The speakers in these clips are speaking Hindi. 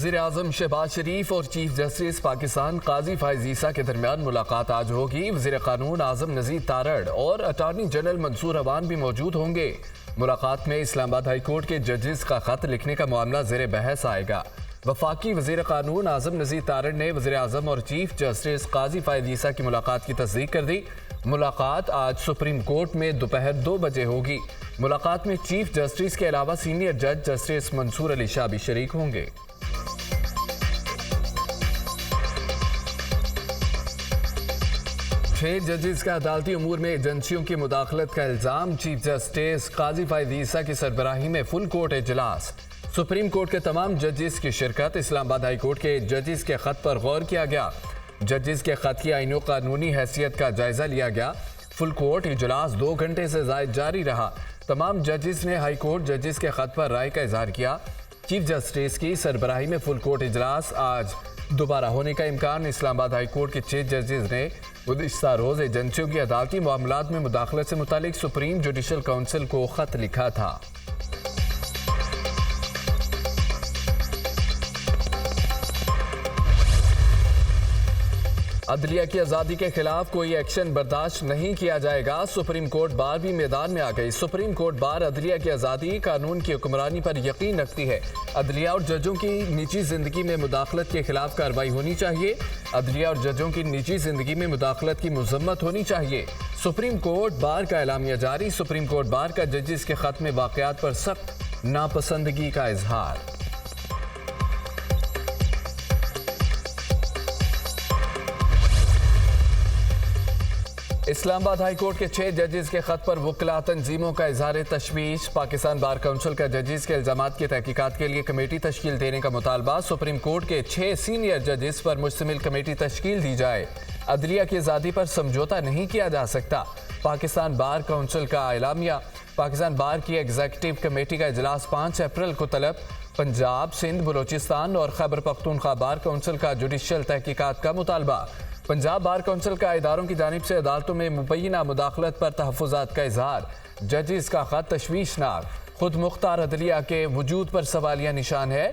वज़ीर आज़म शहबाज शरीफ और चीफ जस्टिस पाकिस्तान काजी फायज़ ईसा के दरमियान मुलाकात आज होगी। वज़ीर क़ानून आज़म नज़ीर तारड़ और अटॉर्नी जनरल मंसूर अवान भी मौजूद होंगे। मुलाकात में इस्लामाबाद हाई कोर्ट के जजेस का खत लिखने का मामला ज़ेर बहस आएगा। वफाकी वज़ीर क़ानून आज़म नज़ीर तारड़ ने वज़ीर आज़म और चीफ जस्टिस काजी फायज़ ईसा की मुलाकात की तस्दीक कर दी। मुलाकात आज सुप्रीम कोर्ट में दोपहर 2 बजे होगी। मुलाकात में चीफ जस्टिस के अलावा सीनियर जज जस्टिस मंसूर अली शाह भी शरीक होंगे। छह जजेस का अदालती अमूर में एजेंसियों की मुदाखलत का इल्जाम। चीफ जस्टिस काजी फायज़ ईसा की सरबराही में फुल कोर्ट इजलास। सुप्रीम कोर्ट के तमाम जजेस की शिरकत। इस्लामाबाद हाई कोर्ट के जजेस के खत पर गौर किया गया। जजेस के खत की आईनो कानूनी हैसियत का जायजा लिया गया। फुल कोर्ट इजलास 2 घंटे से ज़ायद जारी रहा। तमाम जजेस ने हाई कोर्ट जजेस के खत पर राय का इजहार किया। चीफ जस्टिस की सरबराही में फुल कोर्ट इजलास आज दोबारा होने का इम्कान। इस्लामाबाद हाई कोर्ट के 6 जजेस ने गुज़िश्ता रोज़ एजेंसियों की अदालती मामलात में मुदाखलत से मुतालिक सुप्रीम जुडिशल काउंसिल को खत लिखा था। अदलिया की आज़ादी के खिलाफ कोई एक्शन बर्दाश्त नहीं किया जाएगा। सुप्रीम कोर्ट बार भी मैदान में आ गई। सुप्रीम कोर्ट बार अदलिया की आज़ादी, कानून की हुक्मरानी पर यकीन रखती है। अदलिया और जजों की निजी जिंदगी में मुदाखलत के खिलाफ कार्रवाई होनी चाहिए। अदलिया और जजों की निजी जिंदगी में मुदाखलत की मजम्मत होनी चाहिए। सुप्रीम कोर्ट बार का एलामिया जारी। सुप्रीम कोर्ट बार का जजेस के खत में वाक़यात पर सख्त नापसंदगी का इजहार। इस्लामाबाद हाई कोर्ट के 6 जजेस के खत पर वकला तंजीमों का इजहार तशवीश। पाकिस्तान बार काउंसिल का जजेस के इल्जामात की तहकीकात के लिए कमेटी तश्कील देने का मुतालबा। सुप्रीम कोर्ट के 6 सीनियर जजेस पर मुश्तमिल कमेटी तश्कील दी जाए। अदलिया की आज़ादी पर समझौता नहीं किया जा सकता। पाकिस्तान बार काउंसिल का एलामिया। पाकिस्तान बार की एग्जीक्यूटिव कमेटी का इजलास 5 अप्रैल को तलब। पंजाब, सिंध, बलोचिस्तान और खैबर पख्तूनख्वा बार काउंसिल का जुडिशल तहकीकात का मुतालबा। पंजाब बार काउंसिल का इदारों की जानिब से अदालतों में मुबैना मुदाखलत पर तहफ़्फ़ुज़ात का इजहार। जजेस का खत तशवीशनाक। खुद मुख्तार अदलिया के वजूद पर सवालिया निशान है।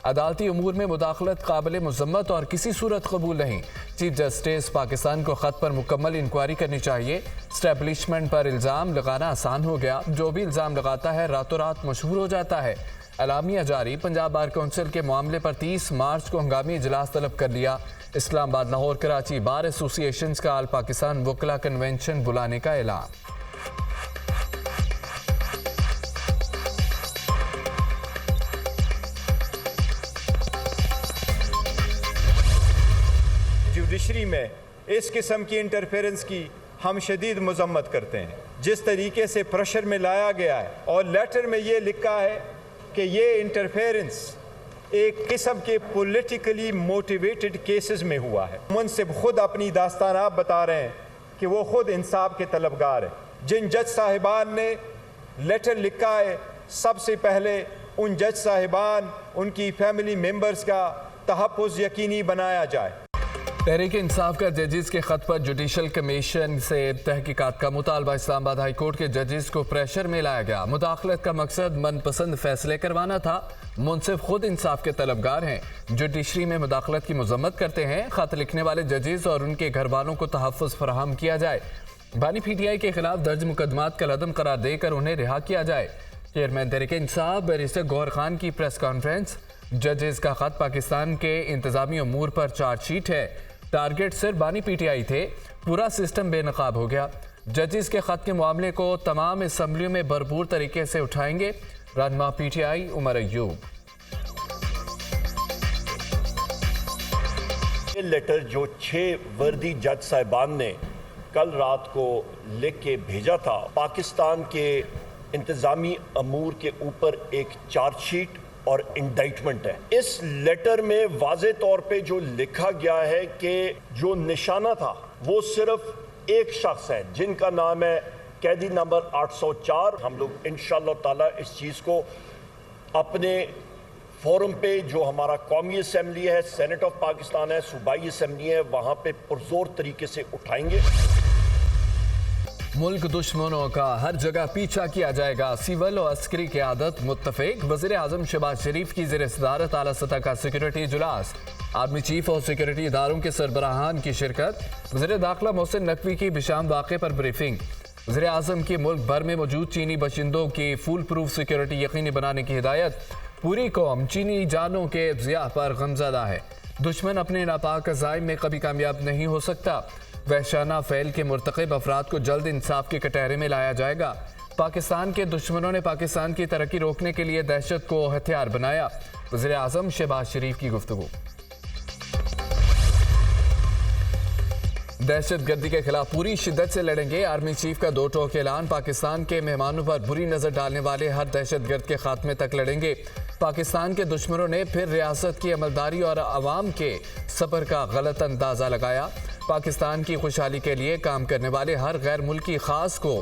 अदालती अमूर में मुदाखलत काबिल मज़म्मत और किसी सूरत कबूल नहीं। चीफ जस्टिस पाकिस्तान को खत पर मुकम्मल इंक्वायरी करनी चाहिए। स्टैब्लिशमेंट पर इल्ज़ाम लगाना आसान हो गया। जो भी इल्ज़ाम लगाता है रातों रात मशहूर हो जाता है। एलामिया जारी। पंजाब बार काउंसिल के मामले पर 30 मार्च को हंगामी इजलास तलब कर लिया। इस्लामाबाद, लाहौर, कराची बार एसोसिएशन का आल पाकिस्तान वकला कन्वेंशन बुलाने का ऐलान। जुडिशरी में इस किस्म की इंटरफेरेंस की हम शदीद मजम्मत करते हैं। जिस तरीके से प्रेशर में लाया गया है और लेटर में ये लिखा है कि ये इंटरफेरेंस एक किस्म के पॉलिटिकली मोटिवेटेड केसेस में हुआ है। मुंसिफ खुद अपनी दास्तान आप बता रहे हैं कि वो खुद इंसाफ के तलबगार हैं। जिन जज साहिबान ने लेटर लिखा है, सबसे पहले उन जज साहिबान, उनकी फैमिली मेंबर्स का तहफ़्फ़ुज़ यकीनी बनाया जाए। तहरीक इंसाफ का जजेस के खत पर जुडिशल कमीशन से तहकीकात का मुतालबा। इस्लामाबाद हाई कोर्ट के जजेस को प्रेशर में लाया गया। मुदाखलत का मकसद मनपसंद फैसले करवाना था। मुंसिफ खुद इंसाफ के तलबगार हैं। जुडिशरी में मुदाखलत की मजम्मत करते हैं। खत लिखने वाले जजेस और उनके घर वालों को तहफ़्फ़ुज़ फराहम किया जाए। बानी PTI के खिलाफ दर्ज मुकदमात का लदम करार देकर उन्हें रिहा किया जाए। चेयरमैन तहरीक इंसाफ बैरिस्टर गौहर खान की प्रेस कॉन्फ्रेंस। जजेस का खत पाकिस्तान के इंतजामी अमूर पर चार्जशीट है। टारगेट सिर्फ बानी PTI थे। पूरा सिस्टम बेनकाब हो गया। जजेस के खत के मामले को तमाम असम्बलियों में भरपूर तरीके से उठाएंगे। रहनुमा PTI उमर अयूब। ये लेटर जो 6 वर्दी जज साहिबान ने कल रात को लिख के भेजा था, पाकिस्तान के इंतजामी अमूर के ऊपर एक चार्जशीट और इंडाइटमेंट है। इस लेटर में वाज़े तौर पे जो लिखा गया है कि जो निशाना था वो सिर्फ एक शख्स है जिनका नाम है कैदी नंबर 804। हम लोग इंशाअल्लाह ताला इस चीज़ को अपने फोरम पे, जो हमारा कौमी असम्बली है, सेनेट ऑफ पाकिस्तान है, सूबाई असम्बली है, वहाँ पे पुरजोर तरीके से उठाएंगे। मुल्क दुश्मनों का हर जगह पीछा किया जाएगा, सिविल और अस्करी क़यादत मुत्तफिक। वज़ीर आज़म शहबाज शरीफ की ज़ेर सदारत आला सतह का सिक्योरिटी इजलास, आर्मी चीफ और सिक्योरिटी इदारों के सरबराहान की शिरकत। वज़ीर दाखिला मोहसिन नकवी की बिशाम वाक़े पर ब्रीफिंग। वज़ीर आज़म की मुल्क भर में मौजूद चीनी बशिंदों की फुल प्रूफ सिक्योरिटी यकीनी बनाने की हिदायत। पूरी कौम चीनी जानों के ज़िया पर गमज़दा है। दुश्मन अपने नापाक अज़ाइम में कभी कामयाब नहीं हो सकता। वहशाना फ़ैल के मुर्तकिब अफराद को जल्द इंसाफ के कटहरे में लाया जाएगा। पाकिस्तान के दुश्मनों ने पाकिस्तान की तरक्की रोकने के लिए दहशत को हथियार बनाया। वज़ीर आज़म शहबाज शरीफ की गुफ्तगू। दहशत गर्दी के खिलाफ पूरी शिद्दत से लड़ेंगे, आर्मी चीफ का दो टोक ऐलान। पाकिस्तान के मेहमानों पर बुरी नजर डालने वाले हर दहशत गर्द के खात्मे तक लड़ेंगे। पाकिस्तान के दुश्मनों ने फिर रियासत की अमलदारी और अवाम के सब्र का गलत अंदाजा लगाया। पाकिस्तान की खुशहाली के लिए काम करने वाले हर गैर मुल्की खास को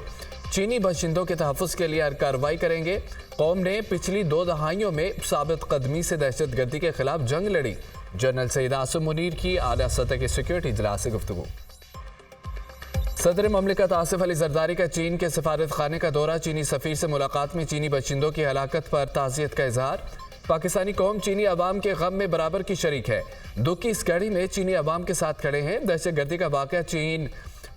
चीनी बशिंदों के तहफ़्फ़ुज़ के लिए हर कार्रवाई करेंगे। कौम ने पिछली 2 दहाइयों में साबित कदमी से दहशत गर्दी के खिलाफ जंग लड़ी। जनरल सईद आसिम मुनीर की आला सतह के सिक्योरिटी इजलास से गुफ्तगू। सदर ममलिकत आसिफ अली जरदारी का चीन के सफारत खाने का दौरा। चीनी सफ़ीर से मुलाकात में चीनी बशिंदों की हलाकत पर ताज़ियत का इजहार। पाकिस्तानी कौम चीनी अवाम के गम में बराबर की शरीक है। दुख की इस घड़ी में चीनी अवाम के साथ खड़े हैं। दहशत गर्दी का वाक़या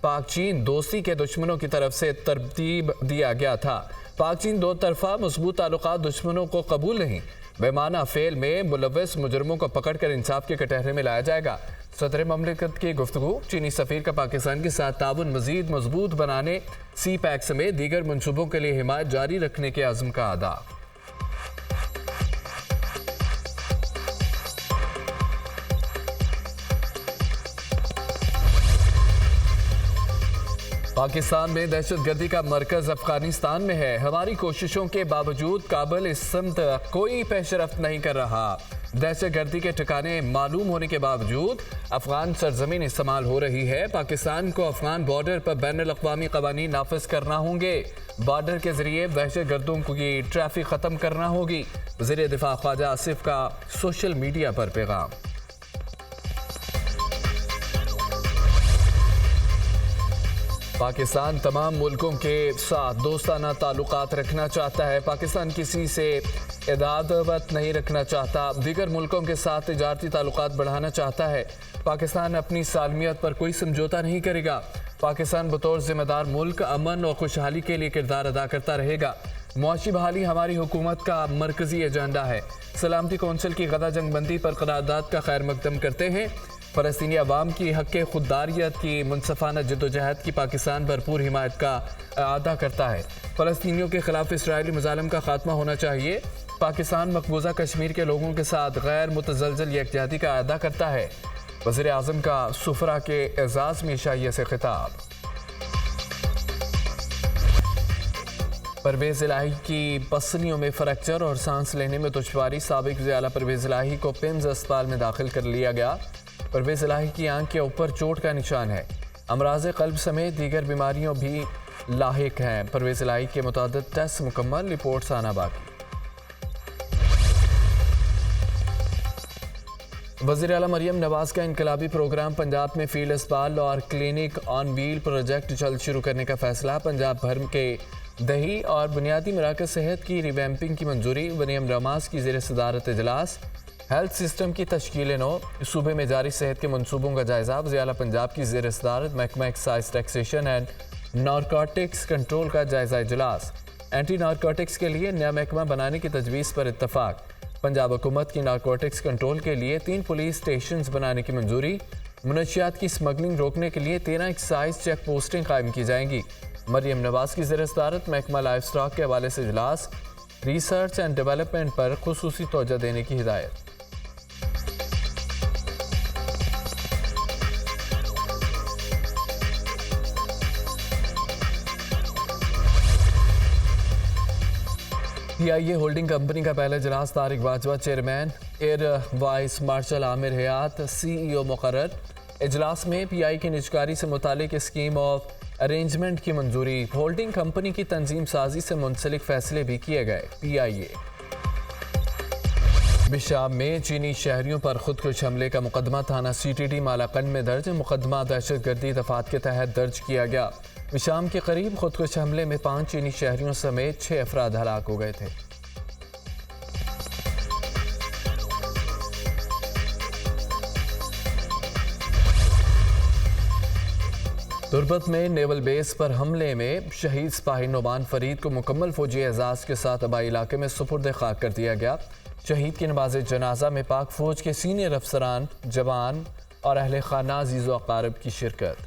पाक चीन दोस्ती के दुश्मनों की तरफ से तरतीब दिया गया था। पाक चीन दो तरफा मजबूत ताल्लुकात दुश्मनों को कबूल नहीं। बेमाना फेल में मुलव्वस मुजरमों को पकड़कर इंसाफ के कटहरे में लाया जाएगा। सदर ममलिकत की गुफ्तगू। चीनी सफ़ीर का पाकिस्तान के साथ ताउन मज़ीद मजबूत बनाने, सी पैक समेत दीगर मनसूबों के लिए हिमायत जारी रखने के अज़्म का अदा। पाकिस्तान में दहशत गर्दी का मरकज अफगानिस्तान में है। हमारी कोशिशों के बावजूद काबुल इस समत कोई पेशरफ्त नहीं कर रहा। दहशत गर्दी के ठिकाने मालूम होने के बावजूद अफगान सरजमीन इस्तेमाल हो रही है। पाकिस्तान को अफगान बॉर्डर पर बैनुल-अक़वामी क़वानीन नाफिज करना होंगे। बॉर्डर के जरिए दहशत गर्दों की ट्रैफिक ख़त्म करना होगी। वज़ीर दिफा ख्वाजा आसिफ का सोशल मीडिया पर पैगाम। पाकिस्तान तमाम मुल्कों के साथ दोस्ताना ताल्लुकात रखना चाहता है। पाकिस्तान किसी से अदावत नहीं रखना चाहता। दीगर मुल्कों के साथ तिजारती ताल्लुकात बढ़ाना चाहता है। पाकिस्तान अपनी सालमियत पर कोई समझौता नहीं करेगा। पाकिस्तान बतौर जिम्मेदार मुल्क अमन और खुशहाली के लिए किरदार अदा करता रहेगा। मुआशी बहाली हमारी हुकूमत का मरकजी एजेंडा है। सलामती कौंसिल की गदा जंगबंदी पर करारदाद का खैर मकदम करते हैं। फ़लस्तीनी अवाम की हक़ खुददारियत की मुनसफ़ाना जद्दोजहद की पाकिस्तान भरपूर हिमायत का अदा करता है। फ़लस्तीनियों के खिलाफ इसराइली मज़ालिम का खात्मा होना चाहिए। पाकिस्तान मकबूजा कश्मीर के लोगों के साथ गैर मुतज़लज़ल यकजहती का अदा करता है। वज़ीर आज़म का सुफरा के एज़ाज़ में शाइया से खिताब। परवेज़ इलाही की पसलियों में फ्रैक्चर और सांस लेने में दुश्वारी। साबिक़ वज़ीर आला परवेज़ इलाही को पिम्स अस्पताल में दाखिल कर लिया गया। परवेज़ इलाही की आंख के ऊपर चोट का निशान है। अमराज़ क़ल्ब समेत दीगर बीमारियों भी लाहिक हैं। परवेज़ इलाही के मुतादिद टेस्ट मुकम्मल, रिपोर्ट्स आना बाकी। वज़ीर आला मरियम नवाज़ का इनकलाबी प्रोग्राम। पंजाब में फील्ड अस्पताल और क्लिनिक ऑन व्हील प्रोजेक्ट जल्द शुरू करने का फैसला। पंजाब भर के दही और बुनियादी मराकज़ सेहत की रिवैम्पिंग की मंजूरी। मरियम नवाज़ की ज़ेर सदारत इजलास। हेल्थ सिस्टम की तश्कील नो। सूबे में जारी सेहत के मनसूबों का जायजा। वज़ीर आला पंजाब की ज़ेर सदारत महकमा excise taxation and narcotics control का जायजा इजलास। एंटी नारकोटिक्स के लिए नया महकमा बनाने की तजवीज़ पर इत्तफाक। पंजाब हुकूमत की नारकोटिक्स कंट्रोल के लिए 3 पुलिस स्टेशन बनाने की मंजूरी। मुनशियात की स्मगलिंग रोकने के लिए 13 एक्साइज चेक पोस्टें कायम की जाएंगी। मरियम नवाज़ की ज़ेर सदारत महकमा लाइफ स्टॉक के हवाले से इजलास। रिसर्च एंड डेवलपमेंट पर खुसूसी तवज्जो देने की हिदायत। PIA होल्डिंग कंपनी का पहला इजलास। Tariq Bajwa chairman, air vice marshal Aamir Hayat CEO मुकर्रर। इजलास में PI की निजकारी से मुतालिक स्कीम ऑफ अरेंजमेंट की मंजूरी। होल्डिंग कंपनी की तंजीम साजी से मुंसलिक फैसले भी किए गए। PIA बिशाम में चीनी शहरियों पर खुदकुश हमले का मुकदमा थाना CTD मालाकंड में दर्ज। मुकदमा दहशत गर्दी दफात के तहत दर्ज किया गया। शाम के करीब खुदकुश हमले में 5 चीनी शहरियों समेत 6 अफराद हलाक हो गए थे। तुर्बत में नेवल बेस पर हमले में शहीद सिपाही नोमान फरीद को मुकम्मल फौजी एजाज के साथ आबाई इलाके में सुपुर्द खाक कर दिया गया। शहीद की नमाज जनाजा में पाक फौज के सीनियर अफसरान, जवान और अहले खाना अजीज़ व अकारिब की शिरकत।